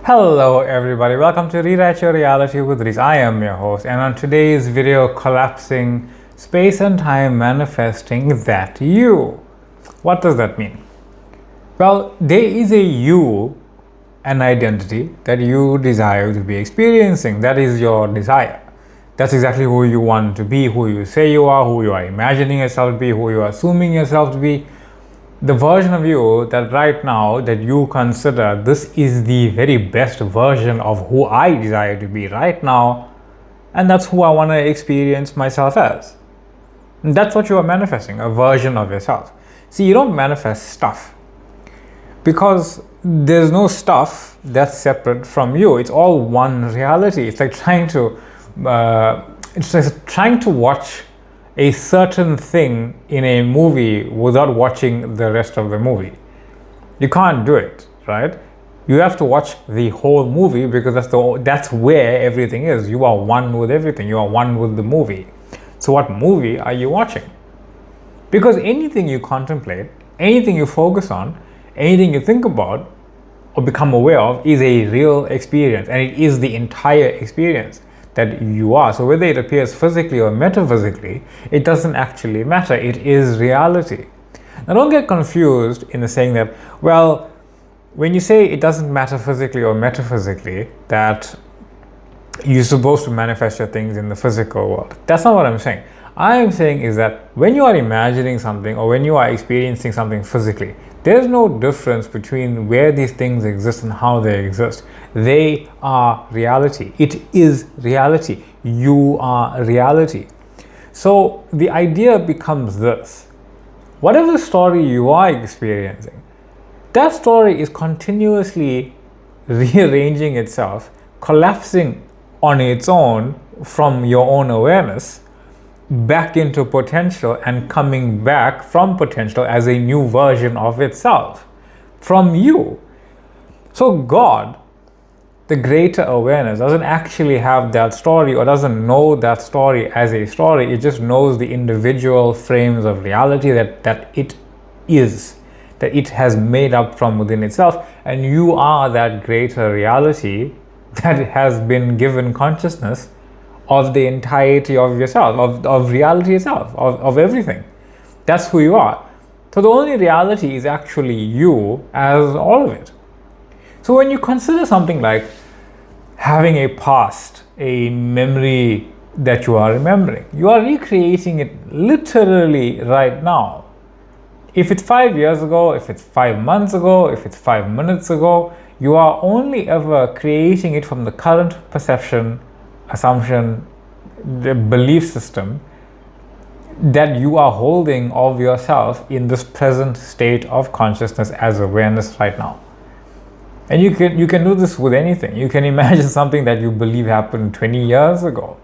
Hello everybody, welcome to Rewrite Your Reality with Reese. I am your host, and on today's video, collapsing space and time, manifesting that you. What does that mean? Well, there is a you, an identity that you desire to be experiencing. That is your desire. That's exactly who you want to be, who you say you are, who you are imagining yourself to be, who you are assuming yourself to be. The version of you that right now that you consider this is the very best version of who I desire to be right now, and that's who I want to experience myself as. And that's what you are manifesting, a version of yourself. See, you don't manifest stuff because there's no stuff that's separate from you. It's all one reality. It's like trying to watch a certain thing in a movie without watching the rest of the movie. You can't do it, right? You have to watch the whole movie because that's where everything is. You are one with everything. You are one with the movie. So what movie are you watching? Because anything you contemplate, anything you focus on, anything you think about or become aware of is a real experience, and it is the entire experience that you are. So whether it appears physically or metaphysically, it doesn't actually matter. It is reality. Now don't get confused in the saying that, well, when you say it doesn't matter physically or metaphysically, that you're supposed to manifest your things in the physical world. That's not what I'm saying. I am saying is that when you are imagining something or when you are experiencing something physically, there's no difference between where these things exist and how they exist. They are reality. It is reality. You are reality. So the idea becomes this. Whatever story you are experiencing, that story is continuously rearranging itself, collapsing on its own from your own awareness back into potential and coming back from potential as a new version of itself from you. So God, the greater awareness, doesn't actually have that story or doesn't know that story as a story. It just knows the individual frames of reality that it is, that it has made up from within itself, and you are that greater reality that has been given consciousness of the entirety of yourself, of reality itself, of everything. That's who you are. So the only reality is actually you as all of it. So when you consider something like having a past, a memory that you are remembering, you are recreating it literally right now. If it's 5 years ago, if it's 5 months ago, if it's 5 minutes ago, you are only ever creating it from the current perception, assumption, the belief system that you are holding of yourself in this present state of consciousness as awareness right now. And you can do this with anything. You can imagine something that you believe happened 20 years ago.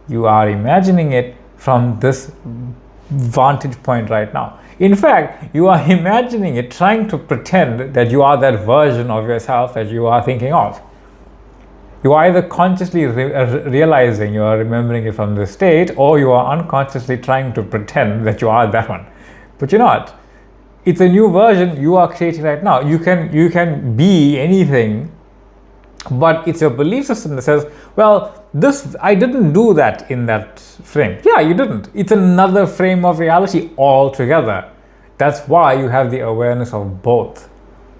You are imagining it from this vantage point right now. In fact, you are imagining it, trying to pretend that you are that version of yourself that you are thinking of. You are either consciously realizing you are remembering it from this state, or you are unconsciously trying to pretend that you are that one. But you're not. It's a new version you are creating right now. You can be anything, but it's your belief system that says, well, I didn't do that in that frame. Yeah, you didn't. It's another frame of reality altogether. That's why you have the awareness of both.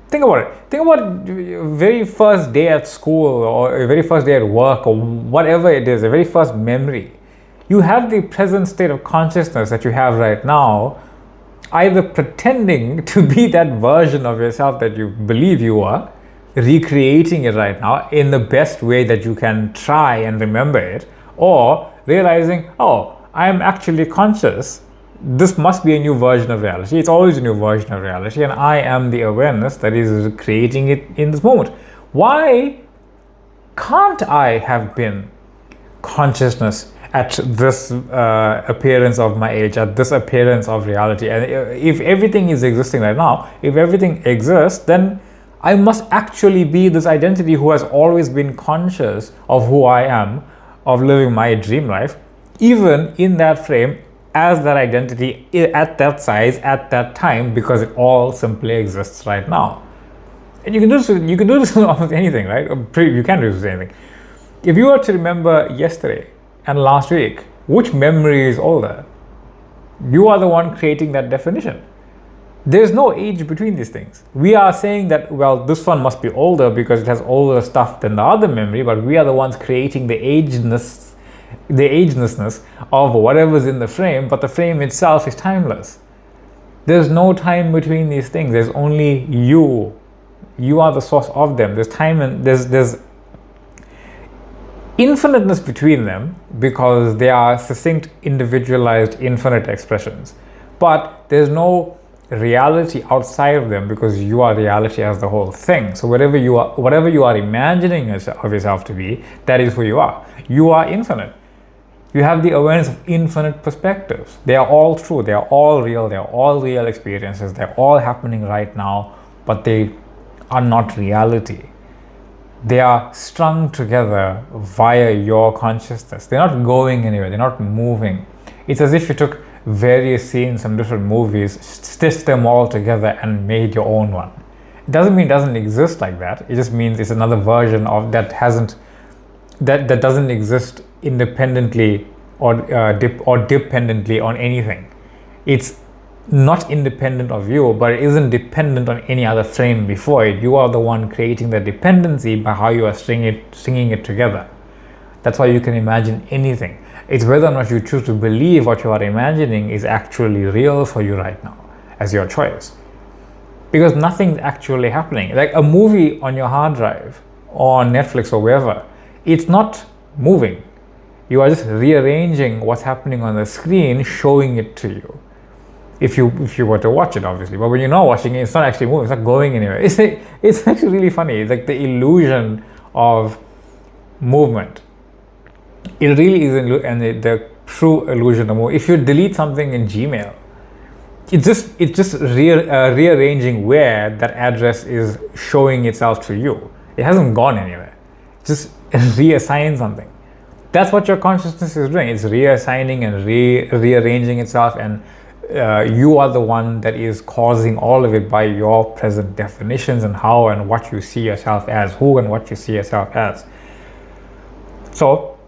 Think about it. Think about your very first day at school or your very first day at work or whatever it is, the very first memory. You have the present state of consciousness that you have right now, either pretending to be that version of yourself that you believe you are, recreating it right now in the best way that you can try and remember it, or realizing, oh, I am actually conscious. This must be a new version of reality. It's always a new version of reality, and I am the awareness that is creating it in this moment. Why can't I have been consciousness at this appearance of my age, at this appearance of reality? And if everything is existing right now, if everything exists, then I must actually be this identity who has always been conscious of who I am, of living my dream life, even in that frame, as that identity at that size, at that time, because it all simply exists right now. And you can do this with almost anything, right? You can do this with anything. If you were to remember yesterday and last week, which memory is older? You are the one creating that definition. There's no age between these things. We are saying that, well, this one must be older because it has older stuff than the other memory, but we are the ones creating the agelessness of whatever's in the frame, but the frame itself is timeless. There's no time between these things. There's only you. You are the source of them. There's time and there's infiniteness between them because they are succinct, individualized, infinite expressions. But there's no reality outside of them because you are reality as the whole thing. So whatever you are imagining of yourself to be, that is who you are. You are infinite. You have the awareness of infinite perspectives. They are all true. They are all real. They are all real experiences. They're all happening right now, but they are not reality. They are strung together via your consciousness. They're not going anywhere. They're not moving. It's as if you took various scenes from different movies, stitched them all together and made your own one. It doesn't mean it doesn't exist like that. It just means it's another version of that that doesn't exist independently or dependently on anything. It's not independent of you, but it isn't dependent on any other frame before it. You are the one creating the dependency by how you are stringing it together. That's why you can imagine anything. It's whether or not you choose to believe what you are imagining is actually real for you right now as your choice. Because nothing's actually happening. Like a movie on your hard drive or on Netflix or wherever, it's not moving. You are just rearranging what's happening on the screen, showing it to you. If you were to watch it, obviously. But when you're not watching it, it's not actually moving, it's not going anywhere. It's actually really funny. It's like the illusion of movement. It really is, and the true illusion of movement. If you delete something in Gmail, it's just rearranging where that address is showing itself to you. It hasn't gone anywhere. Just reassign something. That's what your consciousness is doing. It's reassigning and rearranging itself, and you are the one that is causing all of it by your present definitions and how and what you see yourself as, who and what you see yourself as. So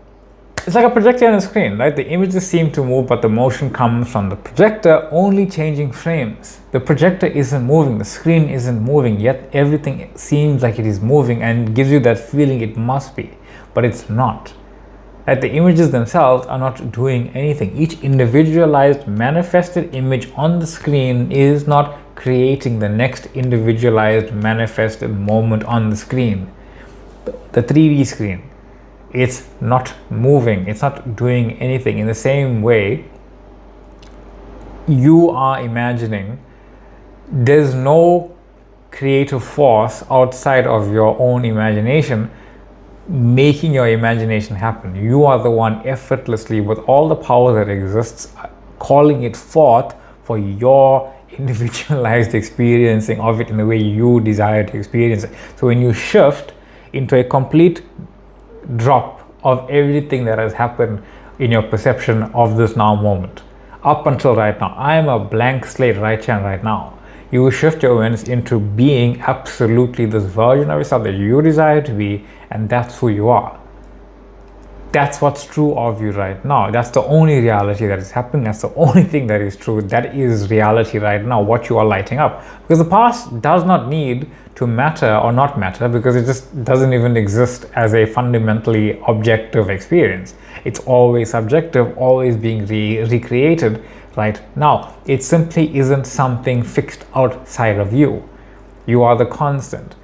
it's like a projector on a screen, right? The images seem to move, but the motion comes from the projector, only changing frames. The projector isn't moving, the screen isn't moving, yet everything seems like it is moving and gives you that feeling it must be, but it's not. That the images themselves are not doing anything. Each individualized manifested image on the screen is not creating the next individualized manifested moment on the screen. The 3D screen, it's not moving, it's not doing anything. In the same way, you are imagining. There's no creative force outside of your own imagination making your imagination happen. You are the one effortlessly, with all the power that exists, calling it forth for your individualized experiencing of it in the way you desire to experience it. So when you shift into a complete drop of everything that has happened in your perception of this now moment, up until right now, I am a blank slate right here and right now. You will shift your awareness into being absolutely this version of yourself that you desire to be, and that's who you are. That's what's true of you right now. That's the only reality that is happening. That's the only thing that is true. That is reality right now, what you are lighting up. Because the past does not need to matter or not matter, because it just doesn't even exist as a fundamentally objective experience. It's always subjective, always being recreated right now. It simply isn't something fixed outside of you. You are the constant.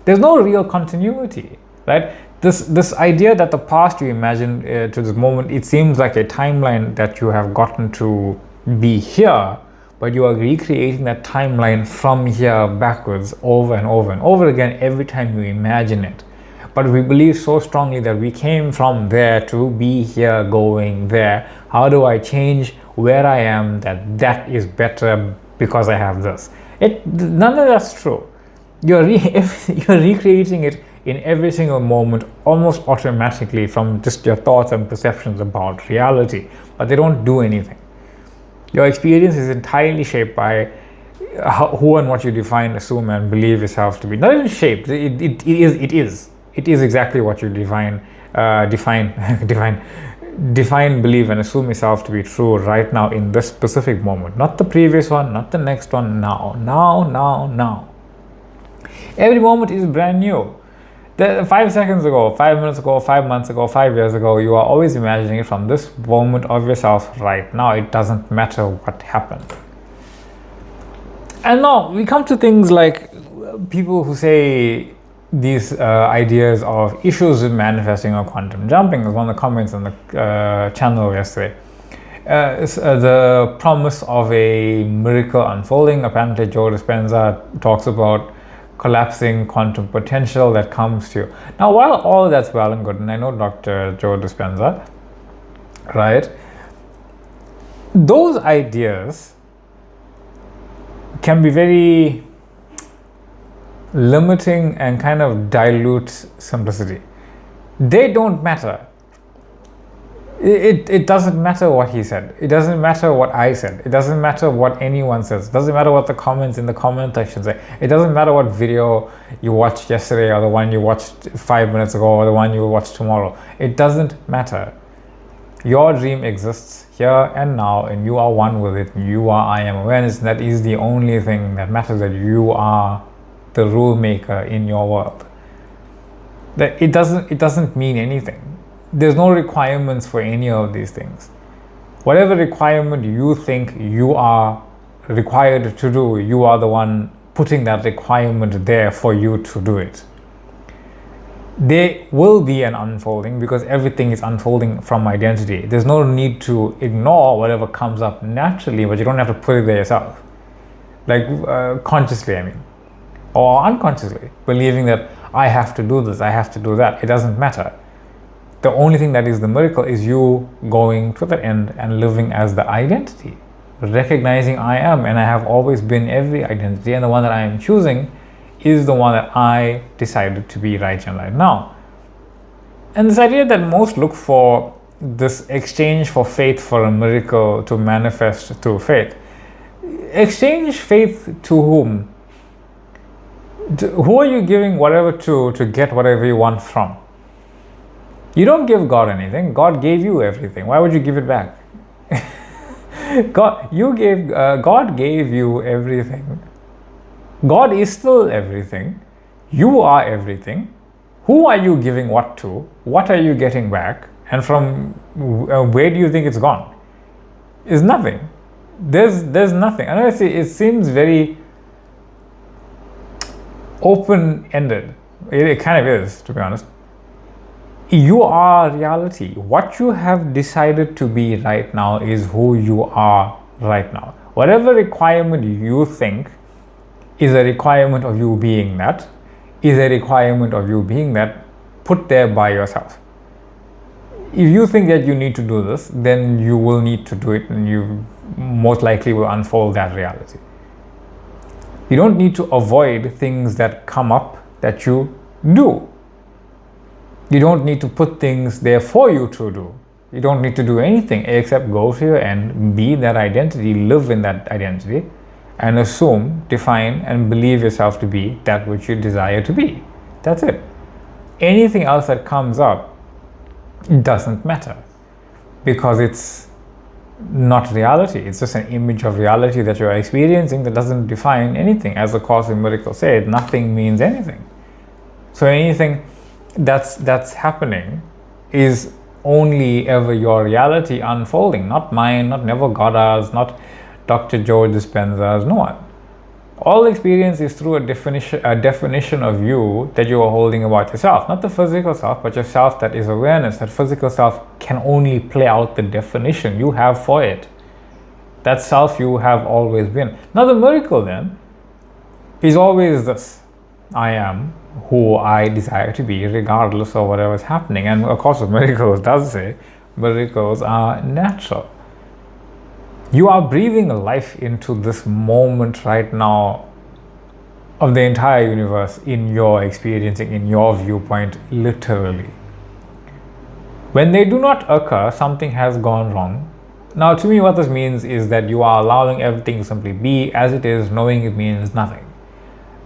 There's no real continuity, right? This idea that the past you imagine to this moment, it seems like a timeline that you have gotten to be here, but you are recreating that timeline from here backwards over and over and over again every time you imagine it. But we believe so strongly that we came from there to be here going there. How do I change where I am that is better because I have this? None of that's true. You're recreating it in every single moment almost automatically from just your thoughts and perceptions about reality, but they don't do anything. Your experience is entirely shaped by who and what you define, assume, and believe yourself to be. Not even shaped. It is. It is exactly what you define, believe, and assume yourself to be true right now in this specific moment. Not the previous one, not the next one. Now. Every moment is brand new. 5 seconds ago, 5 minutes ago, 5 months ago, 5 years ago, you are always imagining it from this moment of yourself right now. It doesn't matter what happened. And now we come to things like people who say these ideas of issues with manifesting or quantum jumping. Was one of the comments on the channel yesterday. The promise of a miracle unfolding. Apparently Joe Dispenza talks about collapsing quantum potential that comes to you. Now, while all that's well and good, and I know Dr. Joe Dispenza, right? Those ideas can be very limiting and kind of dilute simplicity. They don't matter. It doesn't matter what he said. It doesn't matter what I said. It doesn't matter what anyone says. It doesn't matter what the comments in the comment section say. It doesn't matter what video you watched yesterday or the one you watched 5 minutes ago or the one you will watch tomorrow. It doesn't matter. Your dream exists here and now, and you are one with it. You are I am awareness. And that is the only thing that matters, that you are the rule maker in your world. That it doesn't mean anything. There's no requirements for any of these things. Whatever requirement you think you are required to do, you are the one putting that requirement there for you to do it. There will be an unfolding because everything is unfolding from identity. There's no need to ignore whatever comes up naturally, but you don't have to put it there yourself. Like consciously, I mean, or unconsciously, believing that I have to do this, I have to do that. It doesn't matter. The only thing that is the miracle is you going to the end and living as the identity, recognizing I am, and I have always been every identity, and the one that I am choosing is the one that I decided to be right and right now. And this idea that most look for this exchange for faith for a miracle to manifest through faith. Exchange faith to whom? Who are you giving whatever to get whatever you want from? You don't give God anything. God gave you everything. Why would you give it back? God gave you everything. God is still everything. You are everything. Who are you giving what to? What are you getting back? And from where do you think it's gone? It's nothing. There's nothing. I know it seems very open-ended. It kind of is, to be honest. You are reality. What you have decided to be right now is who you are right now. Whatever requirement you think is a requirement of you being that, is a requirement of you being that, put there by yourself. If you think that you need to do this, then you will need to do it, and you most likely will unfold that reality. You don't need to avoid things that come up that you do. You don't need to put things there for you to do. You don't need to do anything except go to your end, be that identity, live in that identity, and assume, define, and believe yourself to be that which you desire to be. That's it. Anything else that comes up doesn't matter because it's not reality. It's just an image of reality that you're experiencing that doesn't define anything. As the Course in Miracles said, nothing means anything. So anything that's happening is only ever your reality unfolding, not mine, not Neville Goddard's, not Dr. Joe Dispenza's, no one. All experience is through a definition of you that you are holding about yourself, not the physical self, but yourself that is awareness. That physical self can only play out the definition you have for it. That self you have always been. Now the miracle then is always this: I am who I desire to be, regardless of whatever is happening. And of course, Miracles does say miracles are natural. You are breathing life into this moment right now of the entire universe in your experiencing, in your viewpoint, literally. When they do not occur, something has gone wrong. Now, to me, what this means is that you are allowing everything to simply be as it is, knowing it means nothing.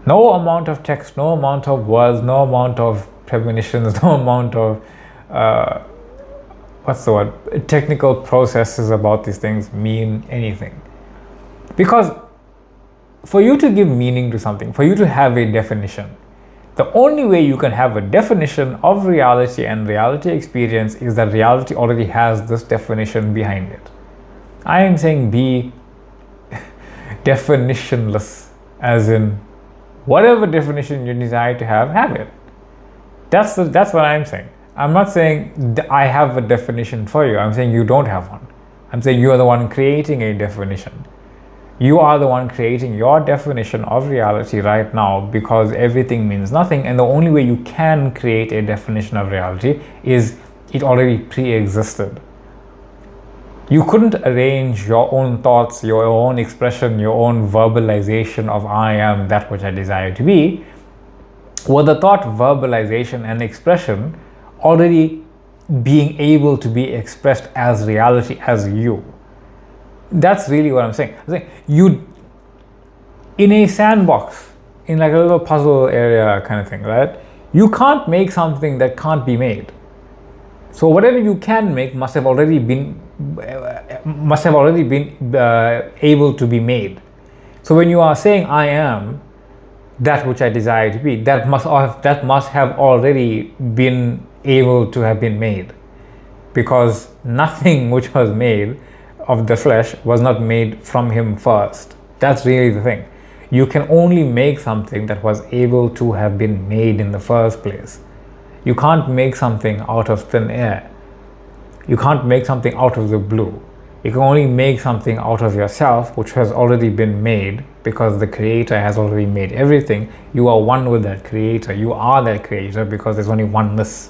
No amount of text, no amount of words, no amount of premonitions, no amount of technical processes about these things mean anything. Because for you to give meaning to something, for you to have a definition, the only way you can have a definition of reality and reality experience is that reality already has this definition behind it. I am saying be definitionless, as in whatever definition you desire to have it. That's what I'm saying. I'm not saying I have a definition for you. I'm saying you don't have one. I'm saying you are the one creating a definition. You are the one creating your definition of reality right now, because everything means nothing, and the only way you can create a definition of reality is it already pre-existed. You couldn't arrange your own thoughts, your own expression, your own verbalization of I am that which I desire to be, with the thought, verbalization, and expression already being able to be expressed as reality, as you. That's really what I'm saying. You, in a sandbox, in like a little puzzle area kind of thing, right? You can't make something that can't be made. So whatever you can make must have already been able to be made. So when you are saying I am that which I desire to be, that must have already been able to have been made, because nothing which was made of the flesh was not made from him first. That's really the thing. You can only make something that was able to have been made in the first place. You can't make something out of thin air. You can't make something out of the blue. You can only make something out of yourself, which has already been made, because the creator has already made everything. You are one with that creator. You are that creator because there's only oneness.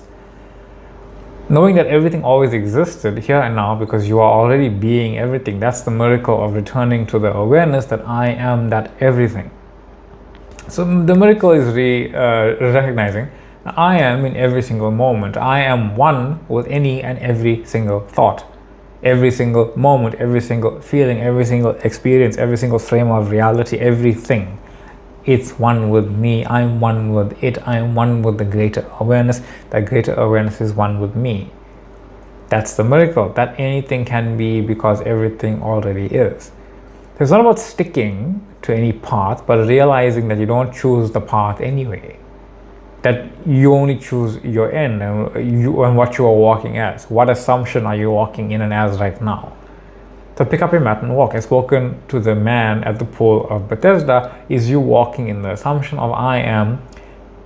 Knowing that everything always existed here and now because you are already being everything, that's the miracle of returning to the awareness that I am that everything. So the miracle is recognizing that I am in every single moment. I am one with any and every single thought, every single moment, every single feeling, every single experience, every single frame of reality, everything. It's one with me. I'm one with it. I'm one with the greater awareness. That greater awareness is one with me. That's the miracle, that anything can be because everything already is. So it's not about sticking to any path, but realizing that you don't choose the path anyway. That you only choose your end and what you are walking as. What assumption are you walking in and as right now? So pick up your mat and walk. I've spoken to the man at the pool of Bethesda. Is you walking in the assumption of I am,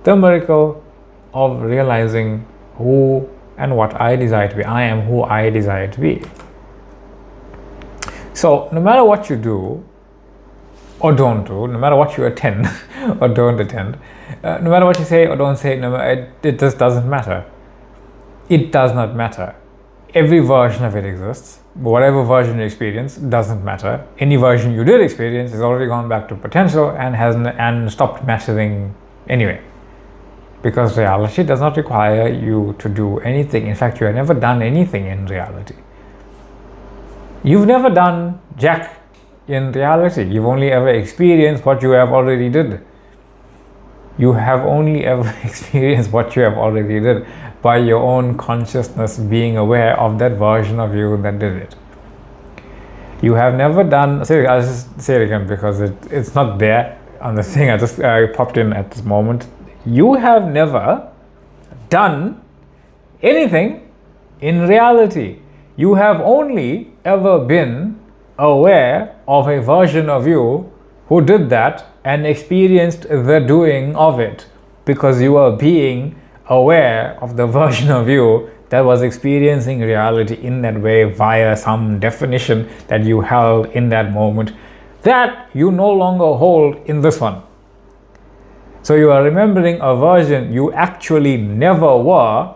the miracle of realizing who and what I desire to be. I am who I desire to be. So no matter what you do or don't do, no matter what you attend or don't attend, no matter what you say or don't say, it just doesn't matter. It does not matter. Every version of it exists. Whatever version you experience doesn't matter. Any version you did experience has already gone back to potential and stopped mattering anyway. Because reality does not require you to do anything. In fact, you have never done anything in reality. You've never done jack in reality. You've only ever experienced what you have already did. You have only ever experienced what you have already did by your own consciousness being aware of that version of you that did it. You have never done, I'll just say it again because it's not there on the thing. I popped in at this moment. You have never done anything in reality. You have only ever been aware of a version of you who did that and experienced the doing of it, because you are being aware of the version of you that was experiencing reality in that way via some definition that you held in that moment that you no longer hold in this one. So you are remembering a version you actually never were,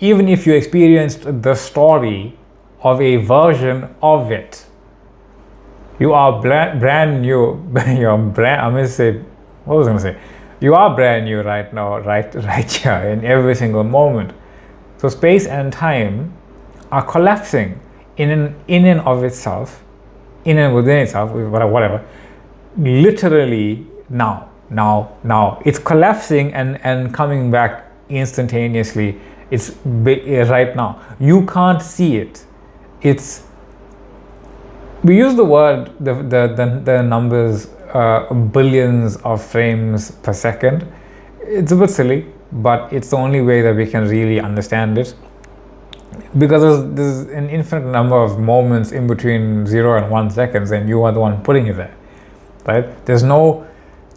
even if you experienced the story of a version of it. You are brand new. I'm going to say, what was I going to say? You are brand new right now, right here in every single moment. So space and time are collapsing in and of itself, in and within itself, whatever, literally now. It's collapsing and coming back instantaneously. It's right now. You can't see it. We use the word, the numbers, billions of frames per second. It's a bit silly, but it's the only way that we can really understand it, because there's an infinite number of moments in between 0 and 1 seconds, and you are the one putting it there, right? There's no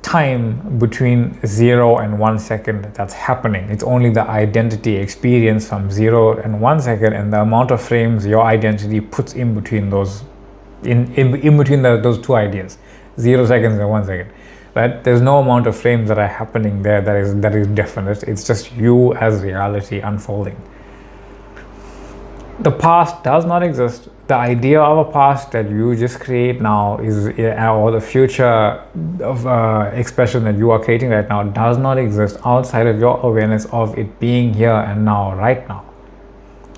time between 0 and 1 second that's happening. It's only the identity experience from 0 and 1 second, and the amount of frames your identity puts in between those, in between those two ideas, 0 seconds and 1 second, right? There's no amount of frames that are happening there that is definite. It's just you as reality unfolding. The past does not exist. The idea of a past that you just create now or the future of expression that you are creating right now does not exist outside of your awareness of it being here and now, right now.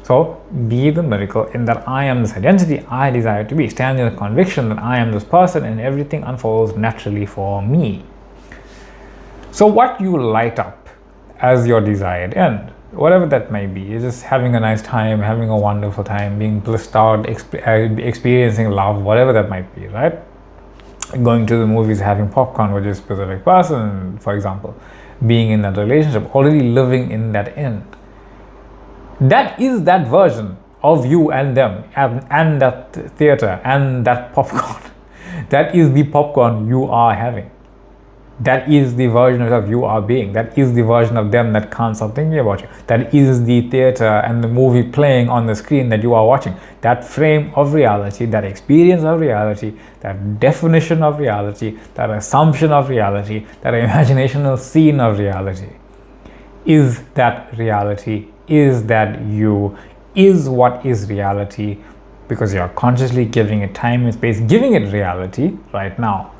So be the miracle in that I am this identity I desire to be. Stand in the conviction that I am this person, and everything unfolds naturally for me. So what you light up as your desired end, whatever that may be, you're just having a nice time, having a wonderful time, being blissed out, experiencing love, whatever that might be, right? Going to the movies, having popcorn with a specific person, for example, being in that relationship, already living in that end. That is that version of you and them, and that theater and that popcorn. That is the popcorn you are having. That is the version of you are being. That is the version of them that can't stop thinking about you. That is the theater and the movie playing on the screen that you are watching. That frame of reality, that experience of reality, that definition of reality, that assumption of reality, that imaginational scene of reality. Is that reality? Is that you? Is what is reality? Because you are consciously giving it time and space, giving it reality right now.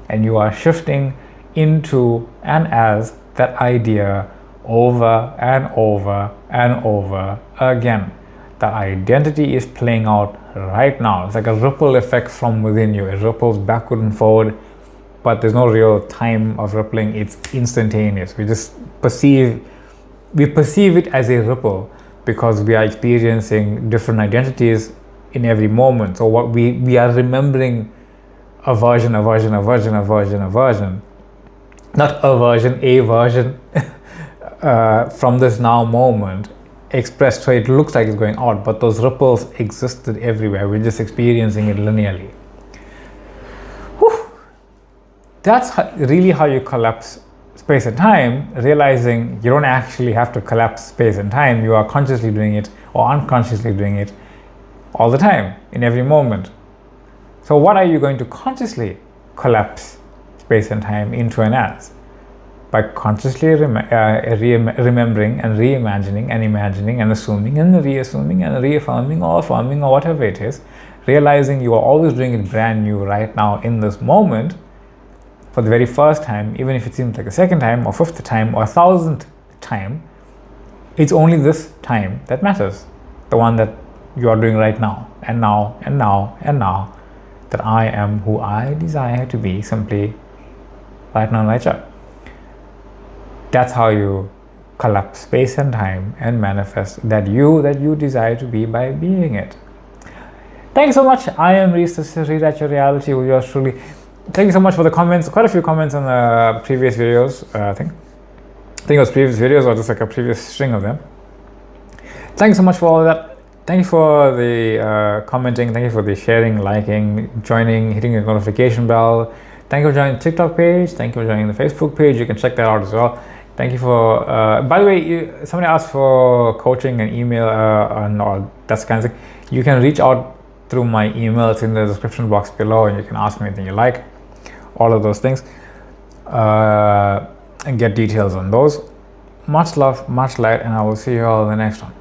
And you are shifting into and as that idea over and over and over again. The identity is playing out right now. It's like a ripple effect from within you. It ripples backward and forward, but there's no real time of rippling. It's instantaneous. We just perceive it as a ripple because we are experiencing different identities in every moment. So what we are remembering a version, not a version from this now moment expressed, so it looks like it's going out, but those ripples existed everywhere. We're just experiencing it linearly. Whew. That's really how you collapse space and time, realizing you don't actually have to collapse space and time. You are consciously doing it or unconsciously doing it all the time, in every moment. So what are you going to consciously collapse space and time into and as? By consciously remembering and reimagining and imagining and assuming and reassuming and reaffirming or affirming or whatever it is, realizing you are always doing it brand new right now in this moment for the very first time, even if it seems like a second time or fifth time or 1,000th time. It's only this time that matters, the one that you are doing right now and now and now and now, that I am who I desire to be, simply right now, right here. That's how you collapse space and time and manifest that you desire to be by being it. Thank you so much. I am Reese. This is Rewrite Your Reality with yours truly. Thank you so much for the comments. Quite a few comments on the previous videos. I think it was previous videos or just like a previous string of them. Thank you so much for all of that. Thank you for the commenting. Thank you for the sharing, liking, joining, hitting the notification bell. Thank you for joining the TikTok page. Thank you for joining the Facebook page. You can check that out as well. Thank you for, by the way, somebody asked for coaching and email and all that kind of thing. You can reach out through my email. It's in the description box below, and you can ask me anything you like, all of those things, and get details on those. Much love, much light, and I will see you all in the next one.